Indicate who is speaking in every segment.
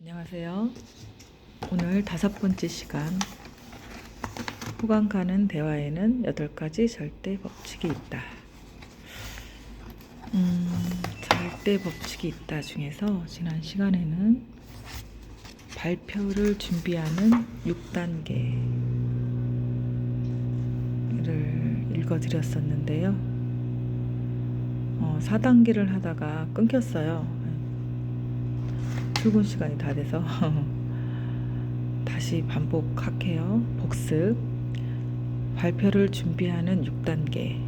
Speaker 1: 안녕하세요. 오늘 5번째 시간 호감 가는 대화에는 8가지 절대 법칙이 있다. 절대 법칙이 있다 중에서 지난 시간에는 발표를 준비하는 6단계를 읽어드렸었는데요. 4단계를 하다가 끊겼어요. 출근 시간이 다 돼서 다시 반복할게요. 복습. 발표를 준비하는 6단계.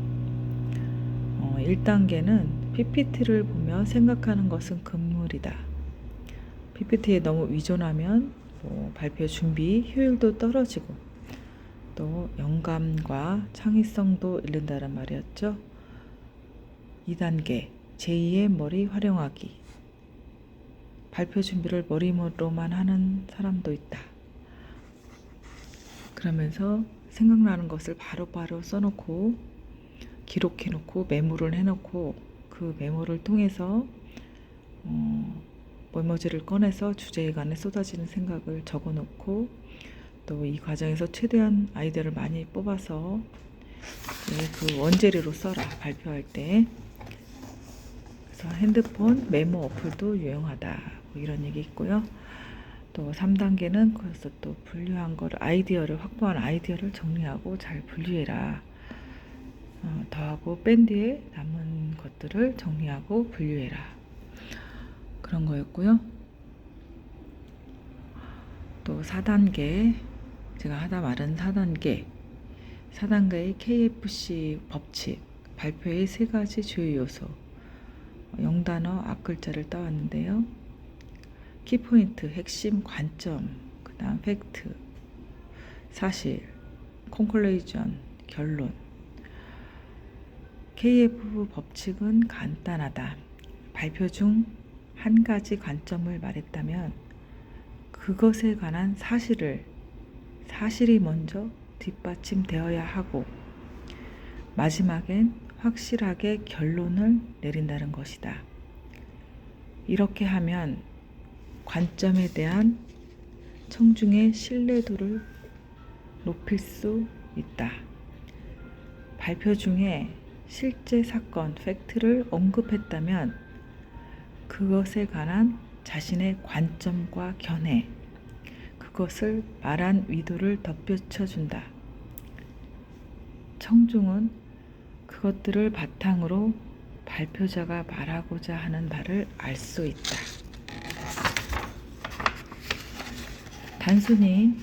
Speaker 1: 1단계는 PPT를 보며 생각하는 것은 금물이다. PPT에 너무 의존하면 발표 준비 효율도 떨어지고 또 영감과 창의성도 잃는다는 말이었죠. 2단계 제2의 머리 활용하기. 발표 준비를 머리로만 하는 사람도 있다. 그러면서 생각나는 것을 바로바로 써놓고 기록해놓고 메모를 해놓고 그 메모를 통해서 메모지를 꺼내서 주제에 관해 쏟아지는 생각을 적어놓고 또 이 과정에서 최대한 아이디어를 많이 뽑아서 그 원재료로 써라 발표할 때. 그래서 핸드폰 메모 어플도 유용하다. 이런 얘기 있고요. 또 3단계는 그래서 또 분류한 거를 확보한 아이디어를 정리하고 잘 분류해라. 더하고 뺀 뒤에 남은 것들을 정리하고 분류해라. 그런 거였고요. 또 4단계 제가 하다 말은 4단계의 KFC 법칙 발표의 3가지 주요 요소 0단어 앞글자를 따왔는데요. 키포인트, 핵심, 관점, 그 다음 팩트, 사실, 콘클루전, 결론. KF 법칙은 간단하다. 발표 중 한 가지 관점을 말했다면 그것에 관한 사실이 먼저 뒷받침되어야 하고 마지막엔 확실하게 결론을 내린다는 것이다. 이렇게 하면 관점에 대한 청중의 신뢰도를 높일 수 있다. 발표 중에 실제 사건, 팩트를 언급했다면 그것에 관한 자신의 관점과 견해, 그것을 말한 의도를 덧붙여준다. 청중은 그것들을 바탕으로 발표자가 말하고자 하는 바를 알 수 있다. 단순히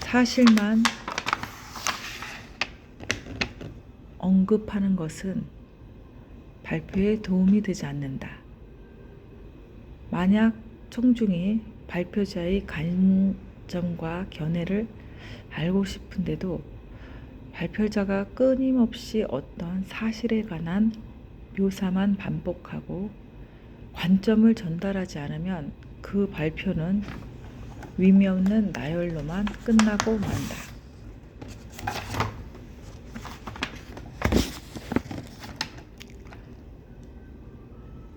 Speaker 1: 사실만 언급하는 것은 발표에 도움이 되지 않는다. 만약 청중이 발표자의 관점과 견해를 알고 싶은데도 발표자가 끊임없이 어떤 사실에 관한 묘사만 반복하고 관점을 전달하지 않으면 그 발표는 의미 없는 나열로만 끝나고 만다.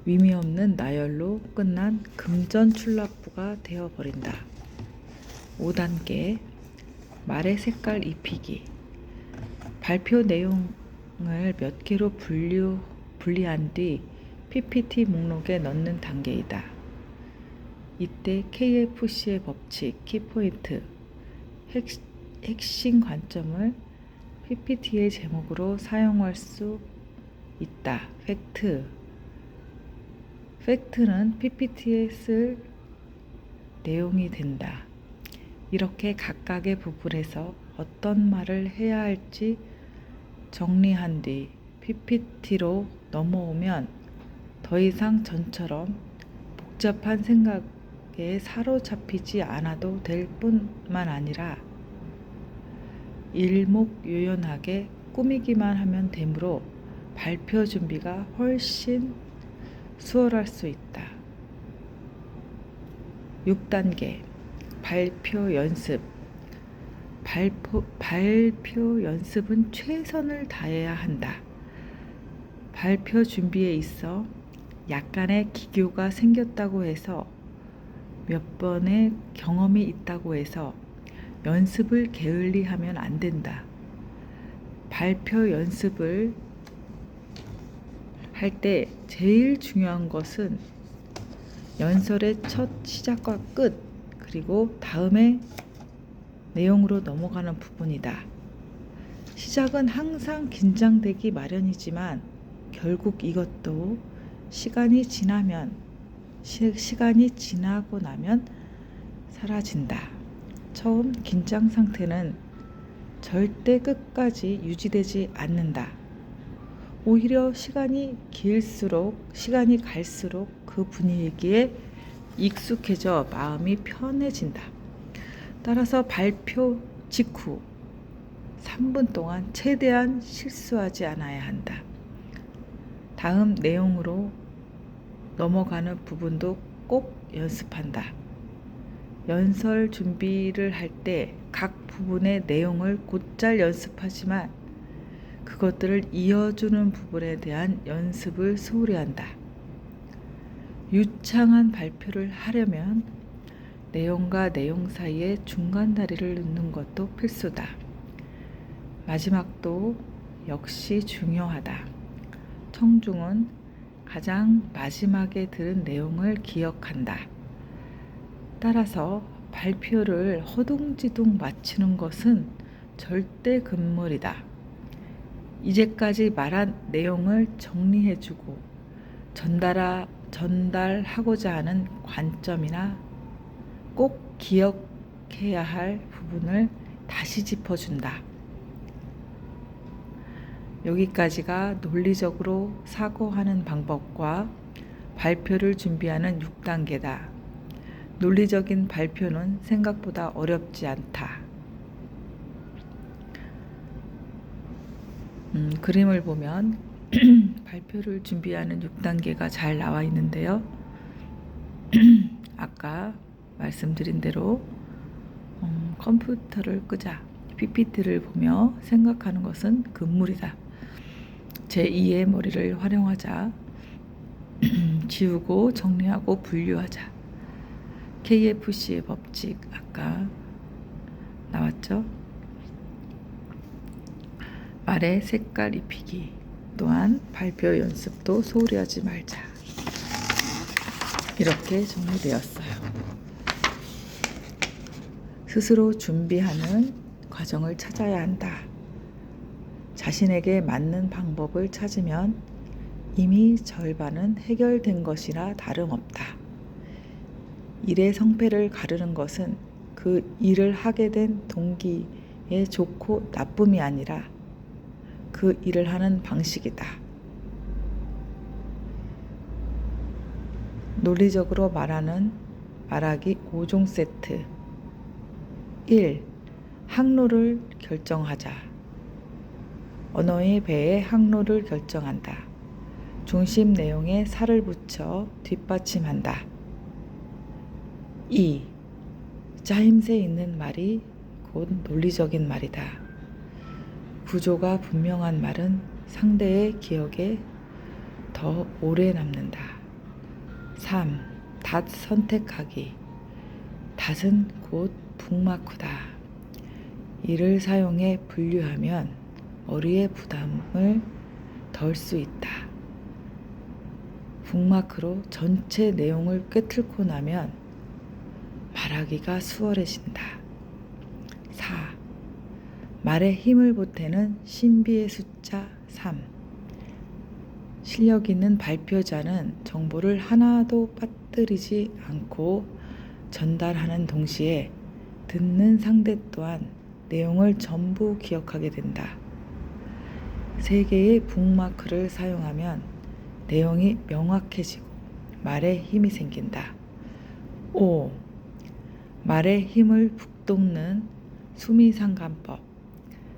Speaker 1: 의미 없는 나열로 끝난 금전출납부가 되어버린다. 5단계 말의 색깔 입히기. 발표 내용을 몇 개로 분리한 뒤 PPT 목록에 넣는 단계이다. 이때 KFC의 법칙, 키포인트, 핵심 관점을 PPT의 제목으로 사용할 수 있다. 팩트는 PPT에 쓸 내용이 된다. 이렇게 각각의 부분에서 어떤 말을 해야 할지 정리한 뒤 PPT로 넘어오면 더 이상 전처럼 복잡한 생각에 사로잡히지 않아도 될 뿐만 아니라 일목요연하게 꾸미기만 하면 되므로 발표 준비가 훨씬 수월할 수 있다. 6단계 발표 연습. 발표 연습은 최선을 다해야 한다. 발표 준비에 있어 약간의 기교가 생겼다고 해서 몇 번의 경험이 있다고 해서 연습을 게을리하면 안 된다. 발표 연습을 할 때 제일 중요한 것은 연설의 첫 시작과 끝, 그리고 다음에 내용으로 넘어가는 부분이다. 시작은 항상 긴장되기 마련이지만 결국 이것도 시간이 지나고 나면 사라진다. 처음 긴장 상태는 절대 끝까지 유지되지 않는다. 오히려 시간이 갈수록 그 분위기에 익숙해져 마음이 편해진다. 따라서 발표 직후 3분 동안 최대한 실수하지 않아야 한다. 다음 내용으로 넘어가는 부분도 꼭 연습한다. 연설 준비를 할 때 각 부분의 내용을 곧잘 연습하지만 그것들을 이어주는 부분에 대한 연습을 소홀히 한다. 유창한 발표를 하려면 내용과 내용 사이에 중간 다리를 넣는 것도 필수다. 마지막도 역시 중요하다. 청중은 가장 마지막에 들은 내용을 기억한다. 따라서 발표를 허둥지둥 마치는 것은 절대 금물이다. 이제까지 말한 내용을 정리해주고 전달하고자 하는 관점이나 꼭 기억해야 할 부분을 다시 짚어준다. 여기까지가 논리적으로 사고하는 방법과 발표를 준비하는 6단계다. 논리적인 발표는 생각보다 어렵지 않다. 그림을 보면 발표를 준비하는 6단계가 잘 나와 있는데요. 아까 말씀드린 대로 컴퓨터를 끄자, PPT를 보며 생각하는 것은 금물이다. 제2의 머리를 활용하자. 지우고 정리하고 분류하자. KFC의 법칙 아까 나왔죠? 말에 색깔 입히기. 또한 발표 연습도 소홀히 하지 말자. 이렇게 정리되었어요. 스스로 준비하는 과정을 찾아야 한다. 자신에게 맞는 방법을 찾으면 이미 절반은 해결된 것이나 다름없다. 일의 성패를 가르는 것은 그 일을 하게 된 동기의 좋고 나쁨이 아니라 그 일을 하는 방식이다. 논리적으로 말하기 5종 세트. 1. 항로를 결정하자. 언어의 배에 항로를 결정한다. 중심 내용에 살을 붙여 뒷받침한다. 2. 짜임새 있는 말이 곧 논리적인 말이다. 구조가 분명한 말은 상대의 기억에 더 오래 남는다. 3. 닷 선택하기. 닷은 곧 북마크다. 이를 사용해 분류하면 머리의 부담을 덜 수 있다. 북마크로 전체 내용을 꿰뚫고 나면 말하기가 수월해진다. 4. 말에 힘을 보태는 신비의 숫자 3. 실력 있는 발표자는 정보를 하나도 빠뜨리지 않고 전달하는 동시에 듣는 상대 또한 내용을 전부 기억하게 된다. 3개의 북마크를 사용하면 내용이 명확해지고 말에 힘이 생긴다. 5. 말에 힘을 북돋는 수미상관법.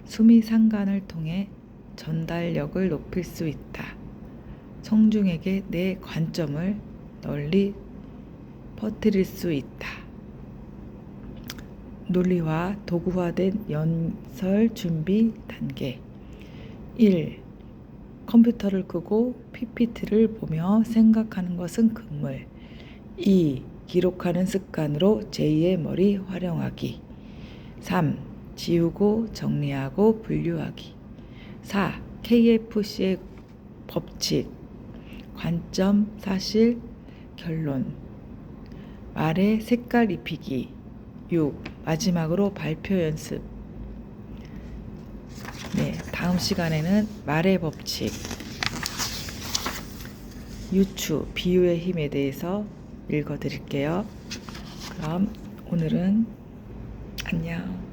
Speaker 1: 수미상관을 통해 전달력을 높일 수 있다. 청중에게 내 관점을 널리 퍼뜨릴 수 있다. 논리화 도구화된 연설 준비 단계. 1. 컴퓨터를 끄고 PPT를 보며 생각하는 것은 금물. 2. 기록하는 습관으로 제2의 머리 활용하기. 3. 지우고 정리하고 분류하기. 4. KFC의 법칙. 관점, 사실, 결론. 말에 색깔 입히기. 6. 마지막으로 발표 연습. 네, 다음 시간에는 말의 법칙, 유추, 비유의 힘에 대해서 읽어드릴게요. 그럼 오늘은 안녕.